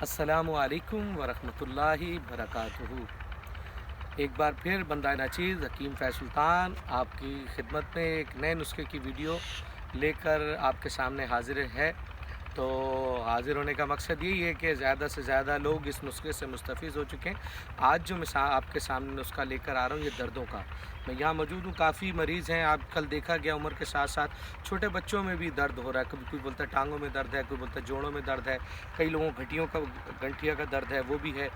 अस्सलामु अलैकुम वरहमतुल्लाहि वबरकातुहू। एक बार फिर बंदा नाचीज़ हकीम फ़ैज़ सुल्तान आपकी खिदमत में एक नए नुस्खे की वीडियो लेकर आपके सामने हाज़िर है। तो हाज़िर होने का मकसद यही है कि ज़्यादा से ज़्यादा लोग इस नुस्खे से मुस्तफ़िज़ हो चुके हैं। आज जो मैं आपके सामने नुस्खा लेकर आ रहा हूँ ये दर्दों का। मैं यहाँ मौजूद हूँ, काफ़ी मरीज़ हैं। आजकल देखा गया उम्र के साथ साथ छोटे बच्चों में भी दर्द हो रहा है। कभी कोई बोलता है टांगों में दर्द है, कोई बोलता है जोड़ों में दर्द है, कई लोगों को गठिया का दर्द है, वो भी है।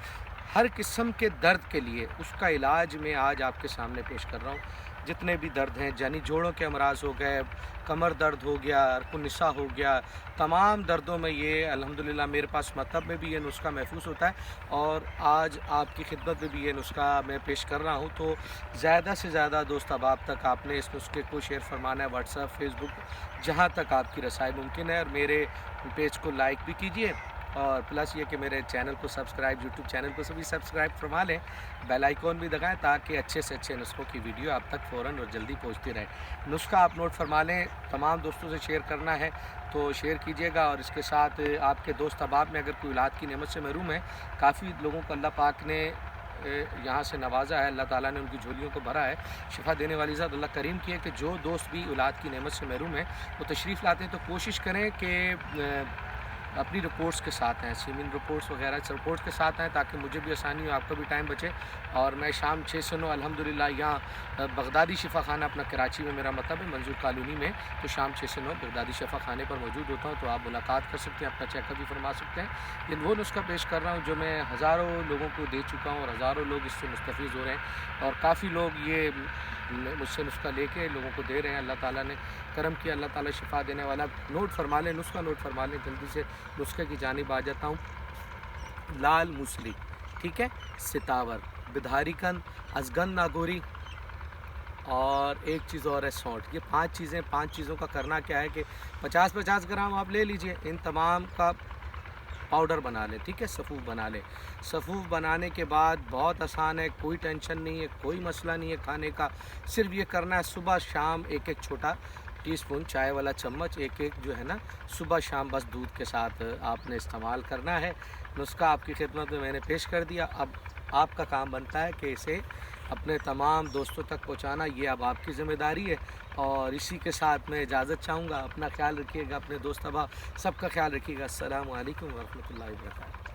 हर किस्म के दर्द के लिए उसका इलाज मैं आज आपके सामने पेश कर रहा हूँ। जितने भी दर्द हैं, यानी जोड़ों के अमराज हो गए, कमर दर्द हो गया, कुनिसा हो गया, तमाम दर्दों में ये अल्हम्दुलिल्लाह मेरे पास मतब में भी ये नुस्खा महफूज होता है और आज आपकी खिदमत में भी ये नुस्खा मैं पेश कर रहा हूँ। तो ज़्यादा से ज़्यादा दोस्त अहबाब तक आपने इस नुस्खे को शेयर फरमाना है, व्हाट्सएप, फेसबुक, जहाँ तक आपकी रसाई मुमकिन है। और मेरे पेज को लाइक भी कीजिए और प्लस ये कि मेरे चैनल को सब्सक्राइब, यूट्यूब चैनल को सभी सब्सक्राइब फरमा लें, बेल आइकॉन भी दबाएं ताकि अच्छे से अच्छे नुस्खों की वीडियो आप तक फ़ौरन और जल्दी पहुंचती रहे। नुस्खा आप नोट फरमा लें, तमाम दोस्तों से शेयर करना है तो शेयर कीजिएगा। और इसके साथ आपके दोस्त अहबाब में अगर कोई औलाद की नेमत से महरूम है, काफ़ी लोगों को अल्लाह पाक ने यहाँ से नवाजा है, अल्लाह ताला ने उनकी झोलियों को भरा है। शिफा देने वाली ज़ात अल्लाह करीम की है कि जो दोस्त भी औलाद की नेमत से महरूम है वो तशरीफ़ लाते हैं तो कोशिश करें कि अपनी रिपोर्ट्स के साथ हैं, सीमिन रिपोर्ट्स वगैरह रिपोर्ट्स के साथ हैं ताकि मुझे भी आसानी हो, आपका भी टाइम बचे। और मैं शाम 6 से 9 अल्हम्दुलिल्लाह यहाँ बगदादी शिफा खाना अपना कराची में मेरा मतलब है, मंजूर कॉलोनी में, तो शाम 6 से 9 बगदादी शिफा खाने पर मौजूद होता हूँ। तो आप मुलाकात कर सकते हैं, अपना चेकअप भी फरमा सकते हैं। ये वो नुस्खा पेश कर रहा हूँ जो मैं हज़ारों लोगों को दे चुका हूँ और हज़ारों लोग इससे मुस्तफ़िज़ हो रहे हैं और काफ़ी लोग ये मुझसे नुस्खा लेके लोगों को दे रहे हैं। अल्लाह ताला ने करम किया, अल्लाह ताला शिफा देने वाला। नोट फरमा लें, नुस्खा नोट फरमा लें, जल्दी से नुस्खे की जानिब आ जाता हूँ। लाल मूसली, ठीक है, सितावर, बिधारीकंद, अजगन नागोरी और एक चीज़ और है सौंठ। ये 5 चीज़ें, 5 चीज़ों का करना क्या है कि 50-50 ग्राम आप ले लीजिए, इन तमाम का पाउडर बना लें, ठीक है, सफ़ूफ बना लें। सफ़ूफ बनाने के बाद बहुत आसान है, कोई टेंशन नहीं है, कोई मसला नहीं है खाने का। सिर्फ ये करना है सुबह शाम एक एक छोटा टीस्पून, चाय वाला चम्मच एक एक जो है ना, सुबह शाम बस दूध के साथ आपने इस्तेमाल करना है। नुस्खा आपकी खिदमत में मैंने पेश कर दिया। अब आपका काम बनता है कि इसे अपने तमाम दोस्तों तक पहुंचाना, ये अब आपकी ज़िम्मेदारी है। और इसी के साथ मैं इजाज़त चाहूँगा। अपना ख्याल रखिएगा, अपने दोस्त अहबाब सबका ख्याल रखिएगा। अस्सलामु अलैकुम वरहमतुल्लाहि वबरकातुहू।